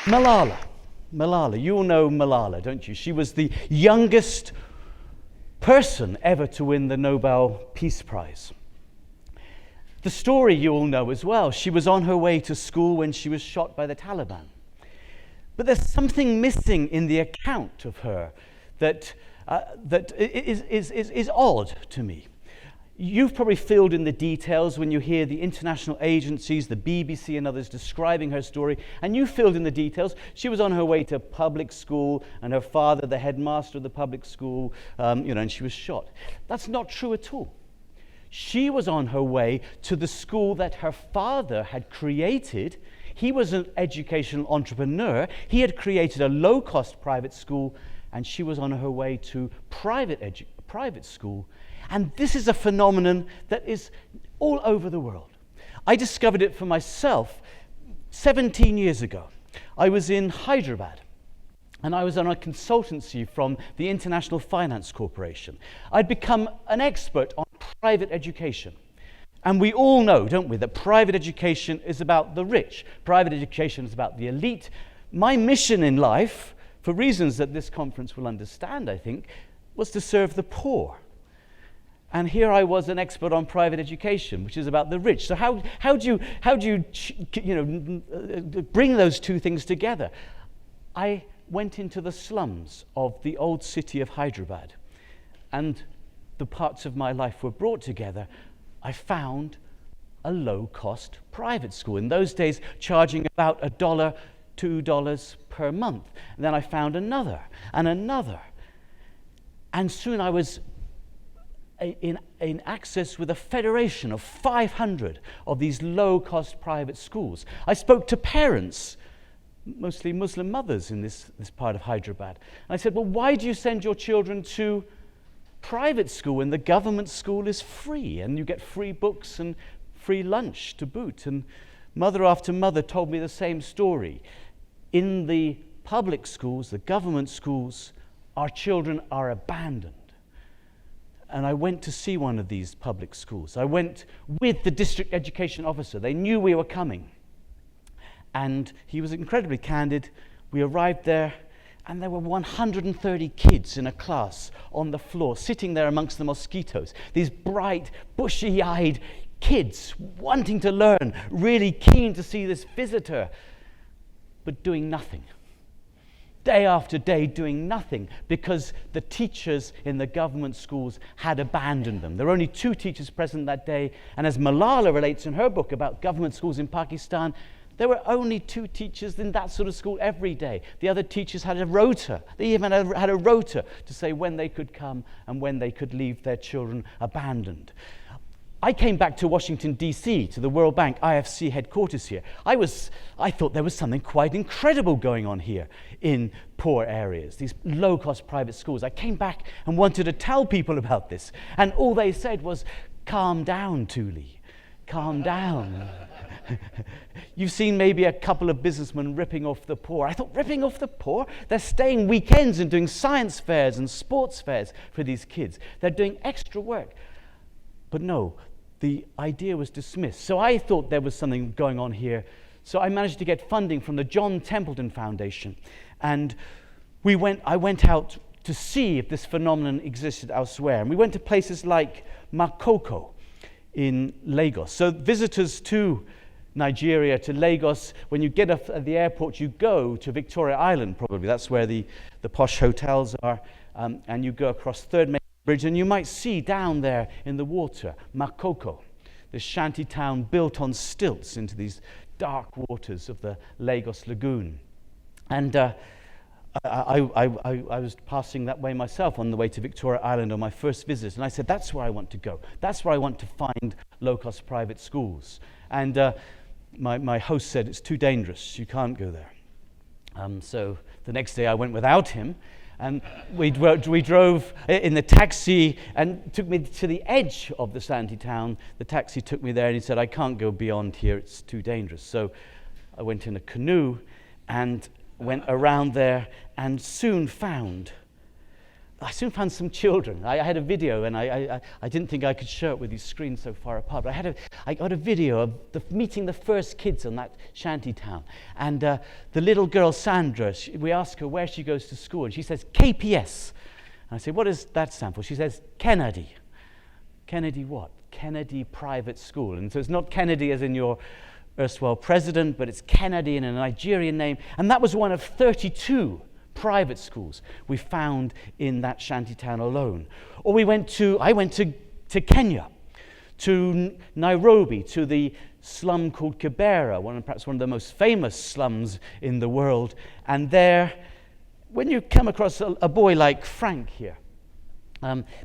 Malala. Malala. You all know Malala, don't you? She was the youngest person ever to win the Nobel Peace Prize. The story you all know as well. She was on her way to school when she was shot by the Taliban. But there's something missing in the account of her that is odd to me. You've probably filled in the details when you hear the international agencies, the BBC and others describing her story, and you filled in the details. She was on her way to public school, and her father, the headmaster of the public school, and she was shot. That's not true at all. She was on her way to the school that her father had created. He was an educational entrepreneur. He had created a low-cost private school, and she was on her way to private school. And this is a phenomenon that is all over the world. I discovered it for myself 17 years ago. I was in Hyderabad, and I was on a consultancy from the International Finance Corporation. I'd become an expert on private education. And we all know, don't we, that private education is about the rich. Private education is about the elite. My mission in life, for reasons that this conference will understand, I think, was to serve the poor. And here I was, an expert on private education, which is about the rich. So how do you bring those two things together? I went into the slums of the old city of Hyderabad, and the parts of my life were brought together. I found a low-cost private school. In those days, charging about $1, $2 per month. And then I found another and another. And soon I was in access with a federation of 500 of these low-cost private schools. I spoke to parents, mostly Muslim mothers in this part of Hyderabad. And I said, well, why do you send your children to private school when the government school is free and you get free books and free lunch to boot? And mother after mother told me the same story. In the public schools, the government schools, our children are abandoned. And I went to see one of these public schools. I went with the district education officer. They knew we were coming. And he was incredibly candid. We arrived there, and there were 130 kids in a class on the floor, sitting there amongst the mosquitoes. These bright, bushy-eyed kids wanting to learn, really keen to see this visitor, but doing nothing. Day after day doing nothing because the teachers in the government schools had abandoned them. There were only 2 teachers present that day, and as Malala relates in her book about government schools in Pakistan, there were only 2 teachers in that sort of school every day. The other teachers had a rota. They even had a rota to say when they could come and when they could leave their children abandoned. I came back to Washington, D.C., to the World Bank IFC headquarters here. I thought there was something quite incredible going on here in poor areas, these low-cost private schools. I came back and wanted to tell people about this, and all they said was, calm down, Tooley, calm down. You've seen maybe a couple of businessmen ripping off the poor. I thought, ripping off the poor? They're staying weekends and doing science fairs and sports fairs for these kids. They're doing extra work. But no, the idea was dismissed. So I thought there was something going on here. So I managed to get funding from the John Templeton Foundation. And I went out to see if this phenomenon existed elsewhere. And we went to places like Makoko in Lagos. So visitors to Nigeria, to Lagos, when you get off at the airport, you go to Victoria Island, probably. That's where the posh hotels are. And you go across Third Main Bridge, and you might see down there in the water, Makoko, this shanty town built on stilts into these dark waters of the Lagos Lagoon. And I was passing that way myself on the way to Victoria Island on my first visit, and I said, that's where I want to go. That's where I want to find low-cost private schools. And my host said, it's too dangerous. You can't go there. So the next day I went without him, and we drove in the taxi and took me to the edge of the sandy town. The taxi took me there, and he said, I can't go beyond here. It's too dangerous. So I went in a canoe and went around there and soon found I soon found some children. I had a video, and I didn't think I could show it with these screens so far apart, but I got a video of meeting the first kids on that shanty town. And the little girl, Sandra, we asked her where she goes to school, and she says, KPS. And I said, what does that stand for? She says, Kennedy. Kennedy what? Kennedy Private School. And so it's not Kennedy as in your erstwhile president, but it's Kennedy in a Nigerian name. And that was one of 32 private schools we found in that shantytown alone. Or I went to Kenya, to Nairobi, to the slum called Kibera, perhaps one of the most famous slums in the world. And there, when you come across a boy like Frank here,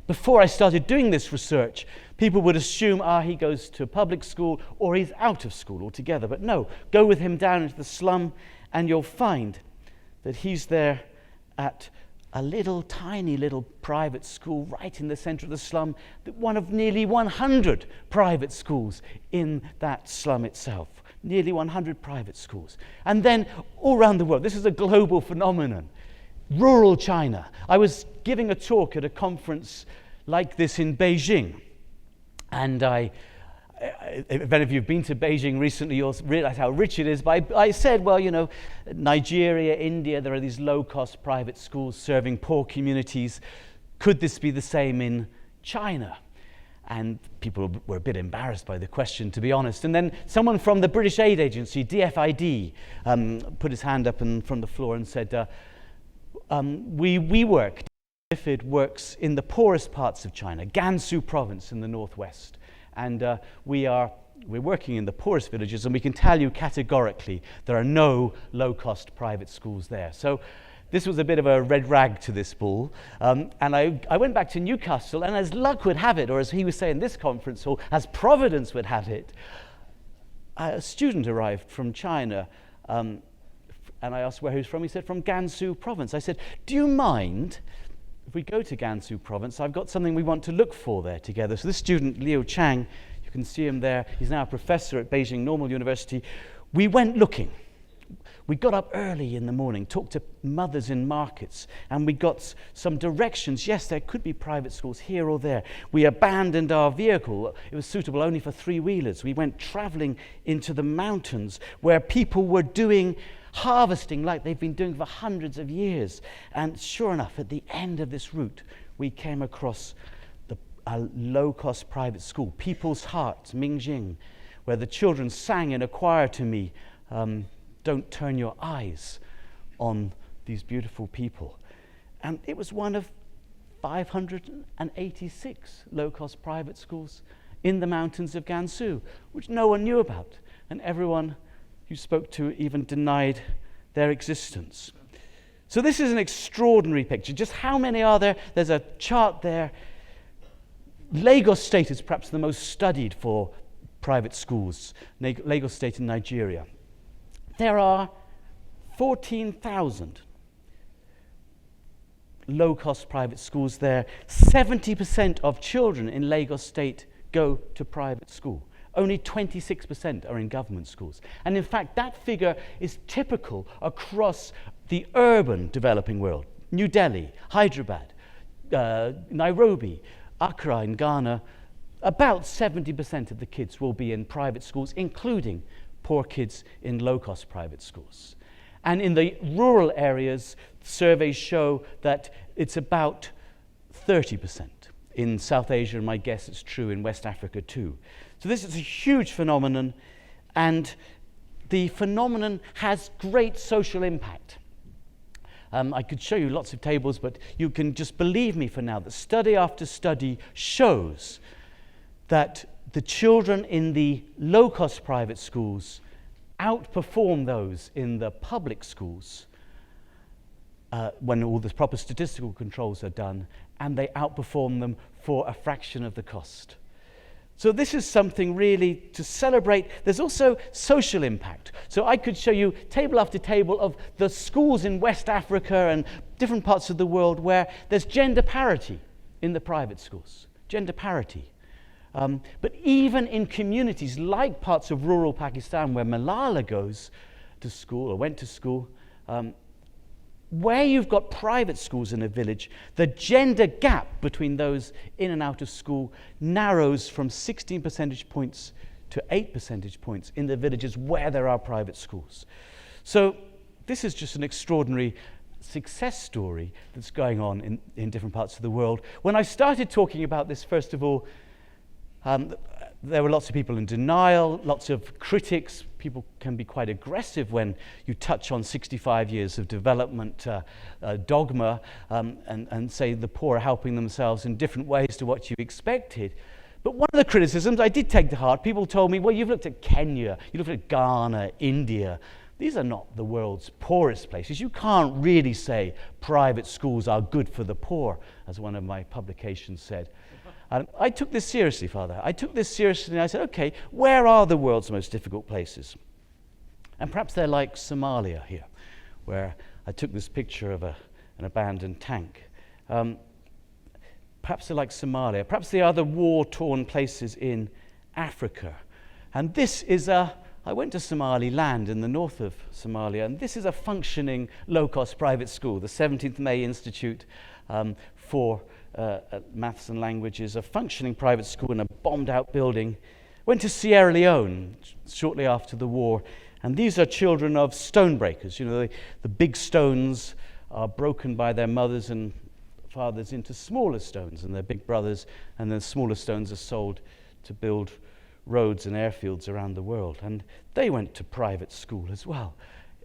before I started doing this research, people would assume, he goes to public school or he's out of school altogether. But no, go with him down into the slum and you'll find that he's there at a tiny little private school right in the center of the slum, one of nearly 100 private schools in that slum itself. Nearly 100 private schools. And then all around the world, this is a global phenomenon. Rural China. I was giving a talk at a conference like this in Beijing. And if any of you have been to Beijing recently, you'll realize how rich it is. But I said, well, Nigeria, India, there are these low-cost private schools serving poor communities. Could this be the same in China? And people were a bit embarrassed by the question, to be honest. And then someone from the British aid agency, DFID, put his hand up from the floor and said, we work. It works in the poorest parts of China, Gansu province in the northwest. And we're working in the poorest villages, and we can tell you categorically there are no low-cost private schools there. So this was a bit of a red rag to this bull. And I went back to Newcastle, and as luck would have it, or as he was saying in this conference hall, as Providence would have it, a student arrived from China. And I asked where he was from. He said, from Gansu province. I said, do you mind if we go to Gansu province? I've got something we want to look for there together. So this student, Liu Chang, you can see him there. He's now a professor at Beijing Normal University. We went looking. We got up early in the morning, talked to mothers in markets, and we got some directions. Yes, there could be private schools here or there. We abandoned our vehicle. It was suitable only for three-wheelers. We went traveling into the mountains where people were doing harvesting like they've been doing for hundreds of years. And sure enough, at the end of this route, we came across a low-cost private school, People's Heart, Mingjing, where the children sang in a choir to me, don't turn your eyes on these beautiful people. And it was one of 586 low-cost private schools in the mountains of Gansu, which no one knew about, and everyone you spoke to even denied their existence. So this is an extraordinary picture. Just how many are there? There's a chart there. Lagos State is perhaps the most studied for private schools. Lagos State in Nigeria. There are 14,000 low-cost private schools there. 70% of children in Lagos State go to private school. Only 26% are in government schools. And in fact, that figure is typical across the urban developing world. New Delhi, Hyderabad, Nairobi, Accra in Ghana, about 70% of the kids will be in private schools, including poor kids in low-cost private schools. And in the rural areas, surveys show that it's about 30%. In South Asia, and my guess it's true in West Africa too. So this is a huge phenomenon, and the phenomenon has great social impact. I could show you lots of tables, but you can just believe me for now that study after study shows that the children in the low-cost private schools outperform those in the public schools when all the proper statistical controls are done, and they outperform them for a fraction of the cost. So this is something really to celebrate. There's also social impact. So I could show you table after table of the schools in West Africa and different parts of the world where there's gender parity in the private schools. Gender parity. But even in communities like parts of rural Pakistan where Malala goes to school or went to school, where you've got private schools in a village, the gender gap between those in and out of school narrows from 16 percentage points to 8 percentage points in the villages where there are private schools. So this is just an extraordinary success story that's going on in different parts of the world. When I started talking about this, first of all, there were lots of people in denial, lots of critics. People can be quite aggressive when you touch on 65 years of development dogma and say the poor are helping themselves in different ways to what you expected. But one of the criticisms I did take to heart, people told me, well, you've looked at Kenya, you looked at Ghana, India. These are not the world's poorest places. You can't really say private schools are good for the poor, as one of my publications said. And I took this seriously, Father. I took this seriously, and I said, okay, where are the world's most difficult places? And perhaps they're like Somalia here, where I took this picture of an abandoned tank. Perhaps they're like Somalia. Perhaps they are the war-torn places in Africa. And this is I went to Somaliland in the north of Somalia, and this is a functioning low-cost private school, the 17th May Institute for Maths and Languages, a functioning private school in a bombed-out building. Went to Sierra Leone shortly after the war, and these are children of stone breakers. You know, the big stones are broken by their mothers and fathers into smaller stones, and their big brothers, and then smaller stones are sold to build roads and airfields around the world. And they went to private school as well,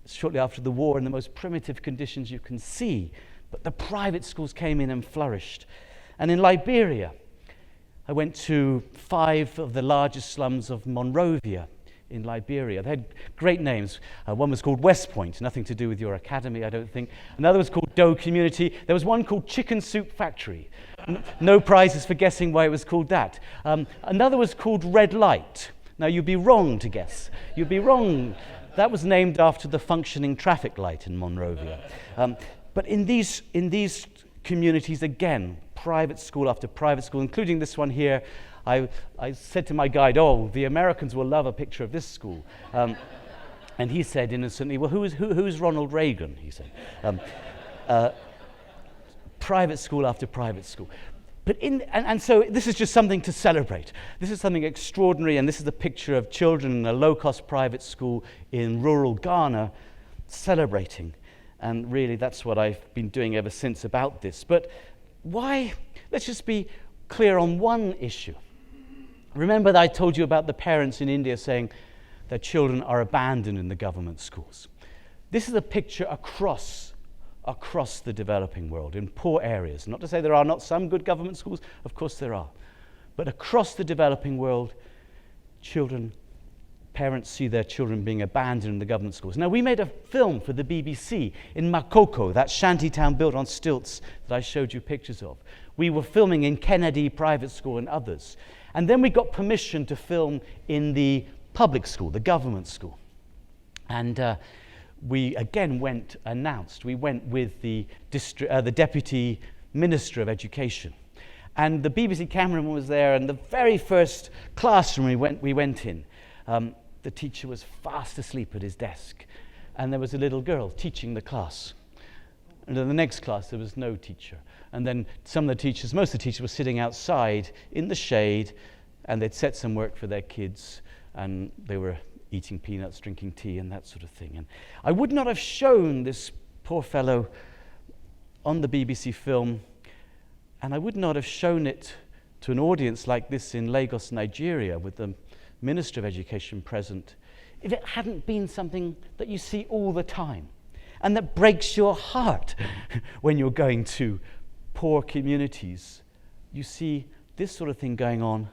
shortly after the war, in the most primitive conditions you can see. But the private schools came in and flourished. And in Liberia, I went to 5 of the largest slums of Monrovia in Liberia. They had great names. One was called West Point, nothing to do with your academy, I don't think. Another was called Doe Community. There was one called Chicken Soup Factory. No prizes for guessing why it was called that. Another was called Red Light. Now, you'd be wrong to guess. You'd be wrong. That was named after the functioning traffic light in Monrovia. But in these communities, again, private school after private school, including this one here, I said to my guide, oh, the Americans will love a picture of this school. And he said innocently, well, who's Ronald Reagan? He said. Private school after private school. But and so this is just something to celebrate. This is something extraordinary, and this is a picture of children in a low-cost private school in rural Ghana celebrating. And really, that's what I've been doing ever since about this. But why? Let's just be clear on one issue. Remember that I told you about the parents in India saying their children are abandoned in the government schools. This is a picture across the developing world, in poor areas. Not to say there are not some good government schools, of course there are. But across the developing world, parents see their children being abandoned in the government schools. Now, we made a film for the BBC in Makoko, that shanty town built on stilts that I showed you pictures of. We were filming in Kennedy Private School and others. And then we got permission to film in the public school, the government school. And we again announced. We went with the Deputy Minister of Education. And the BBC cameraman was there, and the very first classroom we went in, the teacher was fast asleep at his desk, and there was a little girl teaching the class. And in the next class, there was no teacher. And then most of the teachers were sitting outside in the shade, and they'd set some work for their kids, and they were eating peanuts, drinking tea, and that sort of thing. And I would not have shown this poor fellow on the BBC film, and I would not have shown it to an audience like this in Lagos, Nigeria, with the Minister of Education present, if it hadn't been something that you see all the time and that breaks your heart when you're going to poor communities. You see this sort of thing going on,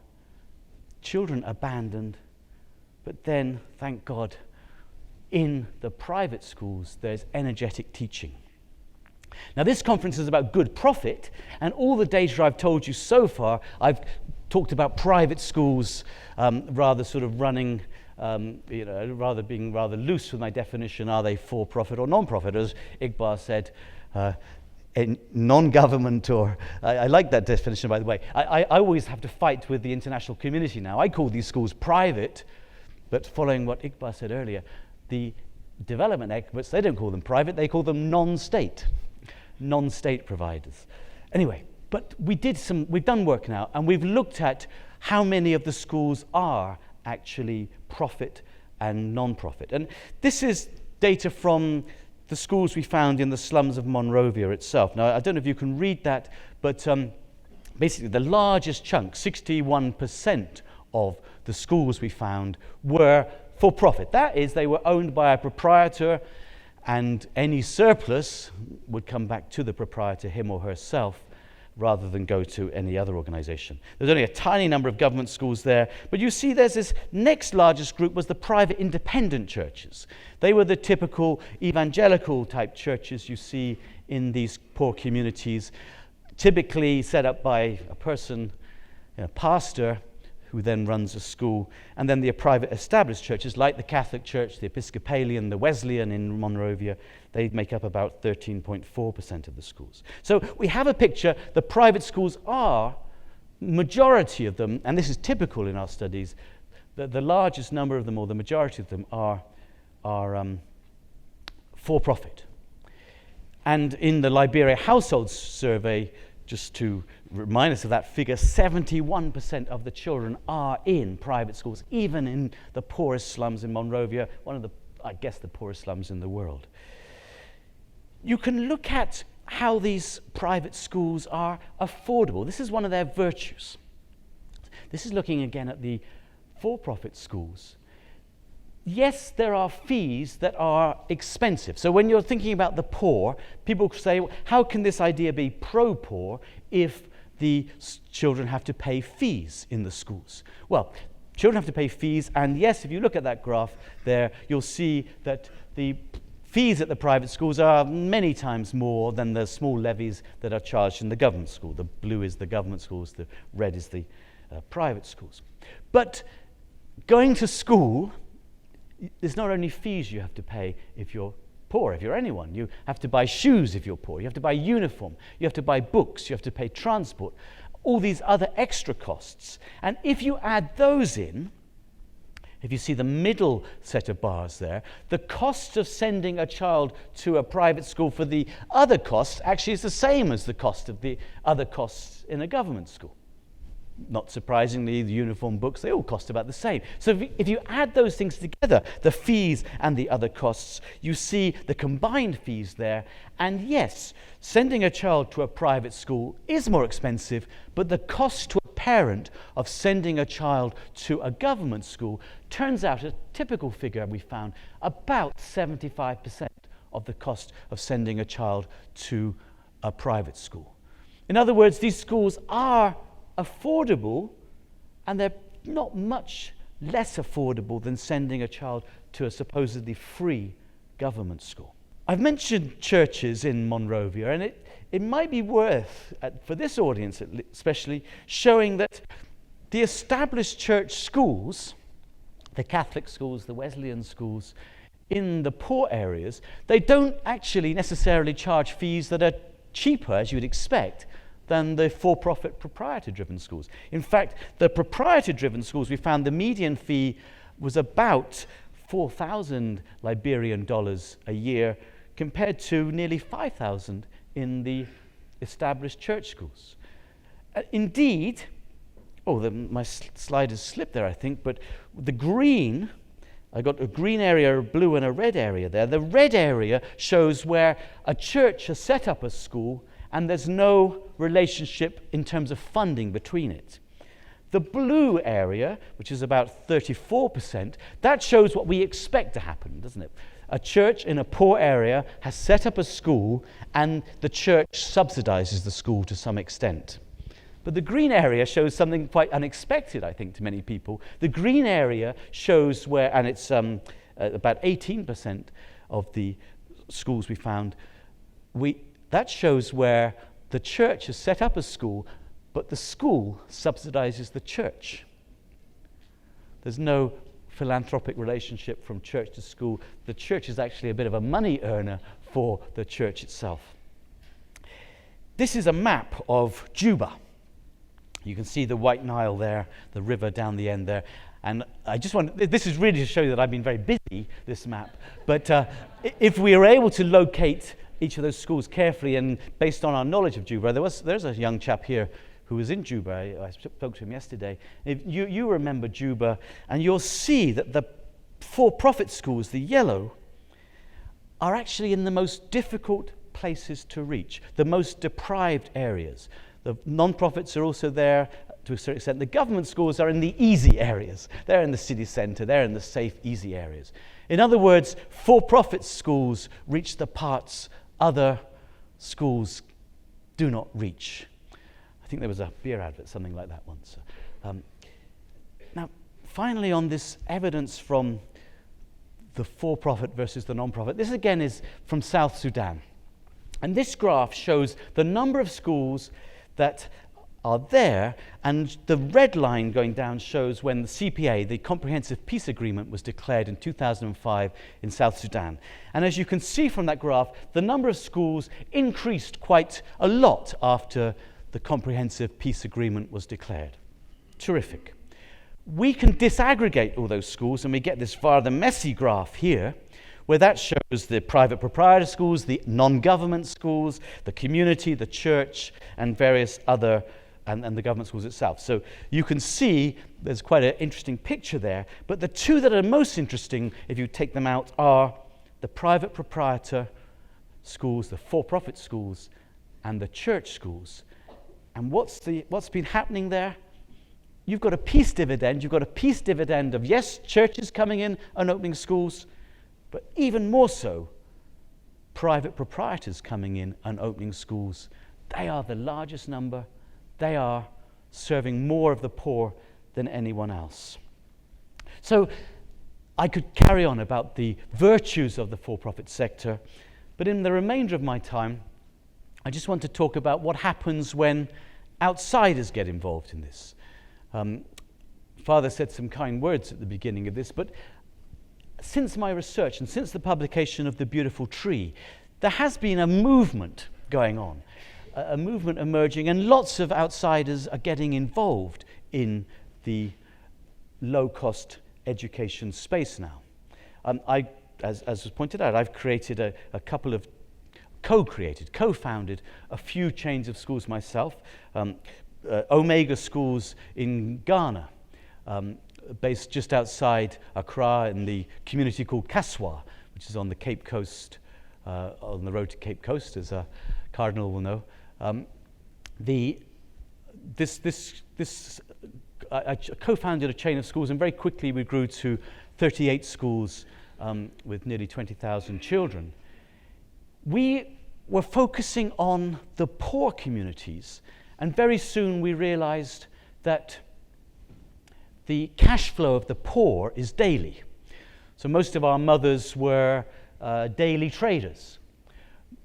children abandoned, but then, thank God, in the private schools, there's energetic teaching. Now, this conference is about good profit, and all the data I've told you so far, I've talked about private schools rather sort of running, rather being rather loose with my definition. Are they for-profit or non-profit? As Iqbal said, non-government or... I like that definition, by the way. I always have to fight with the international community now. I call these schools private, but following what Iqbal said earlier, the development experts, they don't call them private, they call them non-state providers. Anyway, but we've done work now, and we've looked at how many of the schools are actually profit and non-profit. And this is data from the schools we found in the slums of Monrovia itself. Now, I don't know if you can read that, but basically the largest chunk, 61% of the schools we found, were for profit. That is, they were owned by a proprietor, and any surplus would come back to the proprietor, him or herself, rather than go to any other organization. There's only a tiny number of government schools there, but you see there's this next largest group was the private independent churches. They were the typical evangelical type churches you see in these poor communities, typically set up by a person, a pastor, who then runs a school, and then the private established churches like the Catholic Church, the Episcopalian, the Wesleyan in Monrovia, they make up about 13.4% of the schools. So we have a picture. The private schools are, majority of them, and this is typical in our studies, the largest number of them, or the majority of them, are for profit. And in the Liberia Household Survey, just to remind us of that figure, 71% of the children are in private schools, even in the poorest slums in Monrovia, one of the, I guess, the poorest slums in the world. You can look at how these private schools are affordable. This is one of their virtues. This is looking again at the for-profit schools. Yes, there are fees that are expensive. So when you're thinking about the poor, people say, how can this idea be pro-poor if the children have to pay fees in the schools? Well, children have to pay fees, and yes, if you look at that graph there, you'll see that the fees at the private schools are many times more than the small levies that are charged in the government school. The blue is the government schools, the red is the private schools. But going to school, there's not only fees you have to pay if you're poor, if you're anyone. You have to buy shoes if you're poor. You have to buy uniform. You have to buy books. You have to pay transport. All these other extra costs. And if you add those in, if you see the middle set of bars there, the cost of sending a child to a private school for the other costs actually is the same as the cost of the other costs in a government school. Not surprisingly, the uniform, books, they all cost about the same. So if you add those things together, the fees and the other costs, you see the combined fees there. And yes, sending a child to a private school is more expensive, but the cost to a parent of sending a child to a government school turns out, a typical figure we found, about 75% of the cost of sending a child to a private school. In other words, these schools are affordable, and they're not much less affordable than sending a child to a supposedly free government school. I've mentioned churches in Monrovia, and it might be worth, for this audience especially, showing that the established church schools, the Catholic schools, the Wesleyan schools, in the poor areas, they don't actually necessarily charge fees that are cheaper, as you'd expect, than the for-profit proprietor-driven schools. In fact, the proprietor-driven schools, we found the median fee was about 4,000 Liberian dollars a year, compared to nearly 5,000 in the established church schools. Indeed, my slide has slipped there, I think, but the green, I got a green area, a blue, and a red area there. The red area shows where a church has set up a school and there's no relationship in terms of funding between it. The blue area, which is about 34%, that shows what we expect to happen, doesn't it? A church in a poor area has set up a school, and the church subsidizes the school to some extent. But the green area shows something quite unexpected, I think, to many people. The green area shows where, and it's about 18% of the schools we found, that shows where the church has set up a school, but the school subsidizes the church. There's no philanthropic relationship from church to school. The church is actually a bit of a money earner for the church itself. This is a map of Juba. You can see the White Nile there, the river down the end there. And I just want, this is really to show you that I've been very busy, this map. But if we are able to locate each of those schools carefully, and based on our knowledge of Juba, there's a young chap here who was in Juba. I spoke to him yesterday. If you remember Juba, and you'll see that the for-profit schools, the yellow, are actually in the most difficult places to reach, the most deprived areas. The non-profits are also there to a certain extent. The government schools are in the easy areas. They're in the city centre. They're in the safe, easy areas. In other words, for-profit schools reach the parts other schools do not reach. I think there was a beer advert, something like that once. Now, finally, on this evidence from the for-profit versus the non-profit, this again is from South Sudan. And this graph shows the number of schools that are there, and the red line going down shows when the CPA, the Comprehensive Peace Agreement, was declared in 2005 in South Sudan. And as you can see from that graph, the number of schools increased quite a lot after the Comprehensive Peace Agreement was declared. Terrific. We can disaggregate all those schools, and we get this rather messy graph here, where that shows the private proprietor schools, the non-government schools, the community, the church, and various other, and the government schools itself. So you can see there's quite an interesting picture there, but the two that are most interesting, if you take them out, are the private proprietor schools, the for-profit schools, and the church schools. And what's been happening there? You've got a peace dividend. You've got a peace dividend of, yes, churches coming in and opening schools, but even more so, private proprietors coming in and opening schools. They are the largest number. They are serving more of the poor than anyone else. So I could carry on about the virtues of the for-profit sector, but in the remainder of my time, I just want to talk about what happens when outsiders get involved in this. Father said some kind words at the beginning of this, but since my research and since the publication of The Beautiful Tree, there has been a movement going on, a movement emerging, and lots of outsiders are getting involved in the low-cost education space now. As was pointed out, I've created a couple of co-founded a few chains of schools myself. Omega Schools in Ghana, based just outside Accra in the community called Kaswa, which is on the Cape Coast, on the road to Cape Coast, as a cardinal will know. I co-founded a chain of schools, and very quickly we grew to 38 schools with nearly 20,000 children. We were focusing on the poor communities, and very soon we realized that the cash flow of the poor is daily. So most of our mothers were daily traders.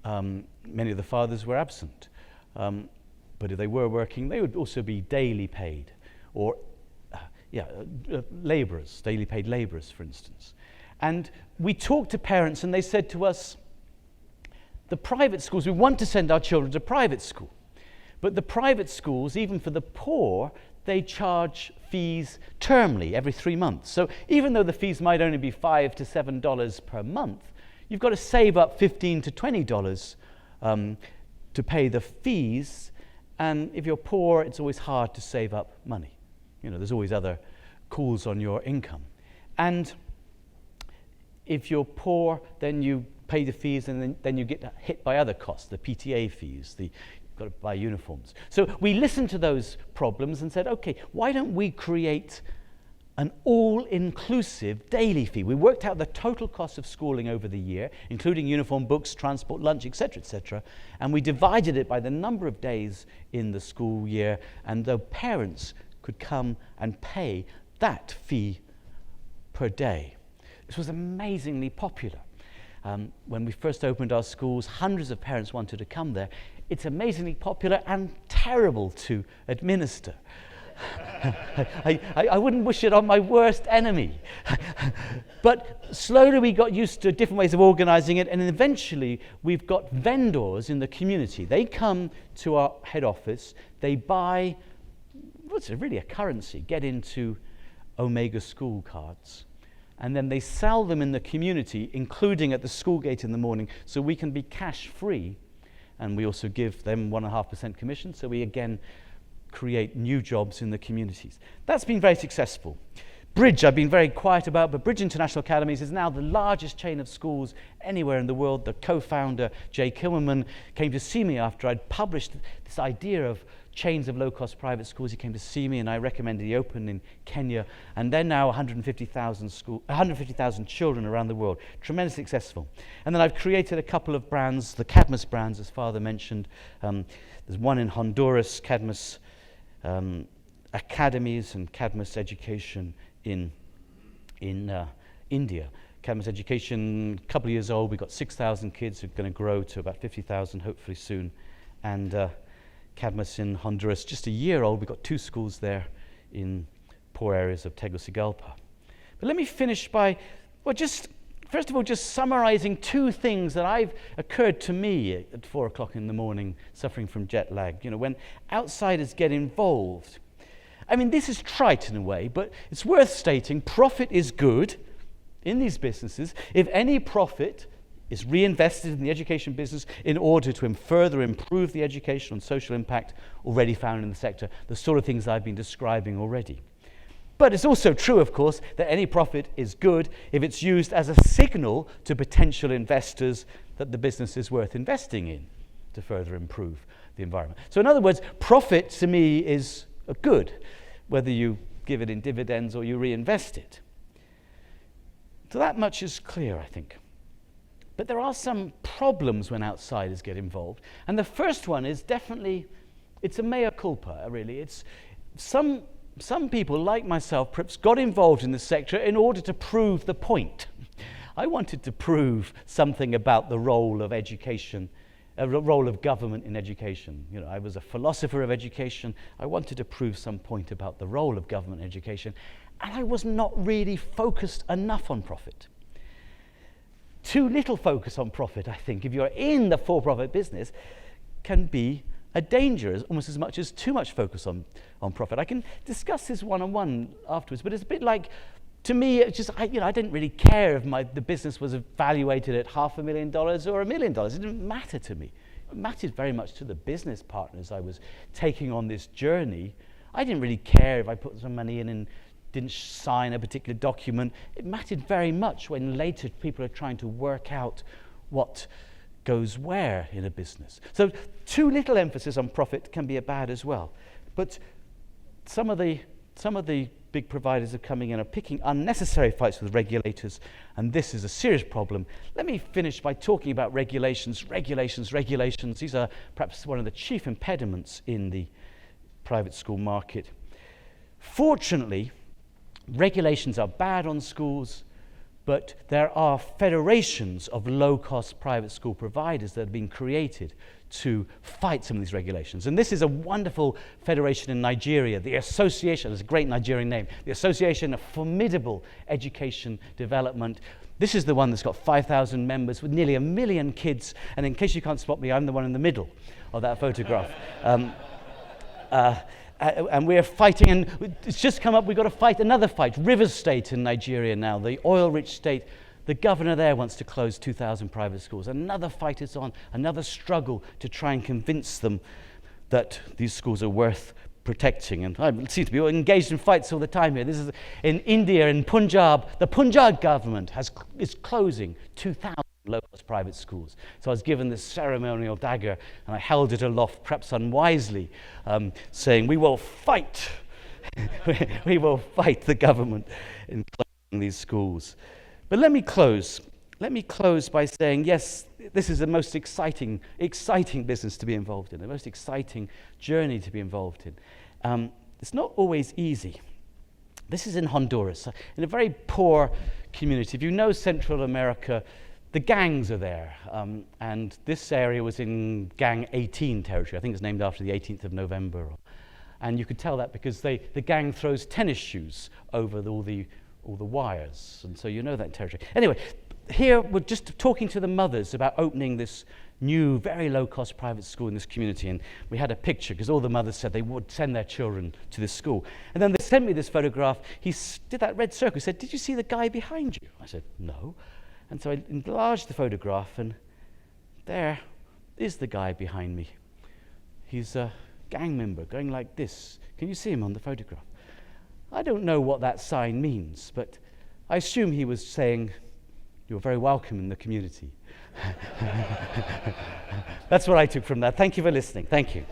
Many of the fathers were absent. But if they were working, they would also be daily paid. Or, laborers, daily paid laborers, for instance. And we talked to parents, and they said to us, the private schools, we want to send our children to private school. But the private schools, even for the poor, they charge fees termly every 3 months. So even though the fees might only be $5 to $7 per month, you've got to save up $15 to $20 to pay the fees. And if you're poor, it's always hard to save up money. You know, there's always other calls on your income. And if you're poor, then you pay the fees, and then you get hit by other costs, the PTA fees, you've got to buy uniforms. So we listened to those problems and said, okay, why don't we create an all-inclusive daily fee? We worked out the total cost of schooling over the year, including uniform, books, transport, lunch, etc., and we divided it by the number of days in the school year, and the parents could come and pay that fee per day. This was amazingly popular. When we first opened our schools, hundreds of parents wanted to come there. It's amazingly popular and terrible to administer. I wouldn't wish it on my worst enemy. But slowly we got used to different ways of organizing it, and eventually we've got vendors in the community. They come to our head office, they buy what's really a currency, get into Omega school cards. And then they sell them in the community, including at the school gate in the morning, so we can be cash free. And we also give them 1.5% commission, so we again create new jobs in the communities. That's been very successful. Bridge, I've been very quiet about, but Bridge International Academies is now the largest chain of schools anywhere in the world. The co-founder, Jay Kilmerman, came to see me after I'd published this idea of chains of low-cost private schools. He came to see me, and I recommended he open in Kenya. And they're now 150,000 children around the world. Tremendously successful. And then I've created a couple of brands, the Cadmus brands, as Father mentioned. There's one in Honduras, Cadmus Academies, and Cadmus Education in India. Cadmus Education, a couple of years old, we've got 6,000 kids who are going to grow to about 50,000 hopefully soon. And Cadmus in Honduras, just a year old, we've got 2 schools there in poor areas of Tegucigalpa. But let me finish by, first of all, just summarizing 2 things that I've occurred to me at 4 o'clock in the morning, suffering from jet lag. You know, when outsiders get involved, I mean, this is trite in a way, but it's worth stating profit is good in these businesses if any profit is reinvested in the education business in order to further improve the educational and social impact already found in the sector, the sort of things I've been describing already. But it's also true, of course, that any profit is good if it's used as a signal to potential investors that the business is worth investing in to further improve the environment. So in other words, profit to me is good, whether you give it in dividends or you reinvest it. So that much is clear, I think. But there are some problems when outsiders get involved. And the first one is definitely, it's a mea culpa, really. It's some people, like myself, perhaps got involved in the sector in order to prove the point. I wanted to prove something about the role of education, the role of government in education. You know, I was a philosopher of education. I wanted to prove some point about the role of government in education. And I was not really focused enough on profit. Too little focus on profit, I think, if you're in the for-profit business, can be a danger, almost as much as too much focus on profit. I can discuss this one-on-one afterwards, but it's a bit like, to me, it's just, I didn't really care if the business was evaluated at $500,000 or $1 million. It didn't matter to me. It mattered very much to the business partners I was taking on this journey. I didn't really care if I put some money in and didn't sign a particular document. It mattered very much when later people are trying to work out what goes where in a business. So too little emphasis on profit can be bad as well. But some of the big providers are coming in and picking unnecessary fights with regulators, and this is a serious problem. Let me finish by talking about regulations. These are perhaps one of the chief impediments in the private school market. Fortunately, regulations are bad on schools, but there are federations of low-cost private school providers that have been created to fight some of these regulations. And this is a wonderful federation in Nigeria, the Association, it's a great Nigerian name, the Association of Formidable Education Development. This is the one that's got 5,000 members with nearly 1 million kids. And in case you can't spot me, I'm the one in the middle of that photograph. And we're fighting, and it's just come up, we've got to fight another fight. Rivers State in Nigeria now, the oil-rich state, the governor there wants to close 2,000 private schools. Another fight is on, another struggle to try and convince them that these schools are worth protecting. And I seem to be engaged in fights all the time here. This is in India, in Punjab. The Punjab government is closing 2,000 low-cost private schools. So I was given this ceremonial dagger, and I held it aloft, perhaps unwisely, saying, we will fight. We will fight the government in closing these schools. But let me close. Let me close by saying, yes, this is the most exciting business to be involved in, the most exciting journey to be involved in. It's not always easy. This is in Honduras, in a very poor community. If you know Central America, the gangs are there, and this area was in Gang 18 territory. I think it's named after the 18th of November. And you could tell that because the gang throws tennis shoes over all the wires, and so you know that territory. Anyway, here we're just talking to the mothers about opening this new, very low-cost private school in this community, and we had a picture because all the mothers said they would send their children to this school. And then they sent me this photograph. He did that red circle. He said, "Did you see the guy behind you?" I said, "No." And so I enlarged the photograph, and there is the guy behind me. He's a gang member going like this. Can you see him on the photograph? I don't know what that sign means, but I assume he was saying, "You're very welcome in the community." That's what I took from that. Thank you for listening. Thank you.